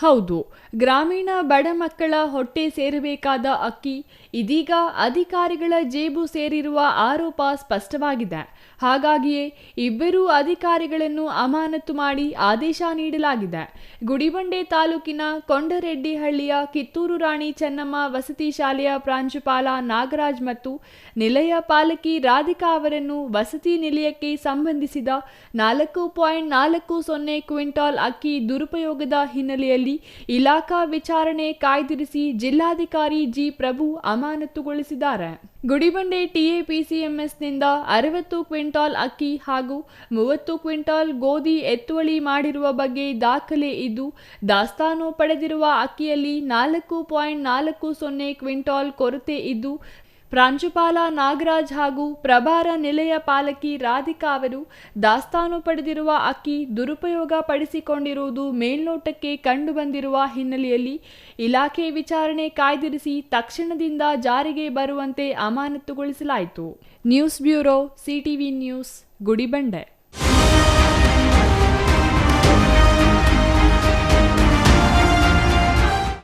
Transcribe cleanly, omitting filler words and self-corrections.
ಹೌದು, ಗ್ರಾಮೀಣ ಬಡ ಮಕ್ಕಳ ಹೊಟ್ಟೆ ಸೇರಬೇಕಾದ ಅಕ್ಕಿ ಇದೀಗ ಅಧಿಕಾರಿಗಳ ಜೇಬು ಸೇರಿರುವ ಆರೋಪ ಸ್ಪಷ್ಟವಾಗಿದೆ. ಹಾಗಾಗಿಯೇ ಇಬ್ಬರೂ ಅಧಿಕಾರಿಗಳನ್ನು ಅಮಾನತು ಮಾಡಿ ಆದೇಶ ನೀಡಲಾಗಿದೆ. ಗುಡಿಬಂಡೆ ತಾಲೂಕಿನ ಕೊಂಡರೆಡ್ಡಿಹಳ್ಳಿಯ ಕಿತ್ತೂರು ರಾಣಿ ಚೆನ್ನಮ್ಮ ವಸತಿ ಶಾಲೆಯ ಪ್ರಾಂಶುಪಾಲ ನಾಗರಾಜ್ ಮತ್ತು ನಿಲಯ ಪಾಲಕಿ ರಾಧಿಕಾ ಅವರನ್ನು ವಸತಿ ನಿಲಯಕ್ಕೆ ಸಂಬಂಧಿಸಿದ 4.40 ಕ್ವಿಂಟಾಲ್ ಅಕ್ಕಿ ದುರುಪಯೋಗದ ಹಿನ್ನೆಲೆಯಲ್ಲಿ ಇಲಾಖಾ ವಿಚಾರಣೆ ಕಾಯ್ದಿರಿಸಿ ಜಿಲ್ಲಾಧಿಕಾರಿ ಜಿ ಪ್ರಭು ಅಮಾನತುಗೊಳಿಸಿದ್ದಾರೆ. ಗುಡಿಬಂಡೆ ಟಿಎಪಿಸಿಎಂಎಸ್ನಿಂದ 60 ಕ್ವಿಂಟಾಲ್ ಅಕ್ಕಿ ಹಾಗೂ 30 ಕ್ವಿಂಟಾಲ್ ಗೋಧಿ ಎತ್ತುವಳಿ ಮಾಡಿರುವ ಬಗ್ಗೆ ದಾಖಲೆ ಇದ್ದು, ದಾಸ್ತಾನು ಪಡೆದಿರುವ ಅಕ್ಕಿಯಲ್ಲಿ 4.40 ಕ್ವಿಂಟಾಲ್ ಕೊರತೆ ಇದ್ದು, ಪ್ರಾಂಶುಪಾಲ ನಾಗರಾಜ್ ಹಾಗೂ ಪ್ರಭಾರ ನಿಲಯ ಪಾಲಕಿ ರಾಧಿಕಾ ಅವರು ದಾಸ್ತಾನು ಪಡೆದಿರುವ ಅಕ್ಕಿ ದುರುಪಯೋಗ ಪಡಿಸಿಕೊಂಡಿರುವುದು ಮೇಲ್ನೋಟಕ್ಕೆ ಕಂಡುಬಂದಿರುವ ಹಿನ್ನೆಲೆಯಲ್ಲಿ ಇಲಾಖೆ ವಿಚಾರಣೆ ಕಾಯ್ದಿರಿಸಿ ತಕ್ಷಣದಿಂದ ಜಾರಿಗೆ ಬರುವಂತೆ ಅಮಾನತುಗೊಳಿಸಲಾಯಿತು. News bureau, CTV news, Gudibande.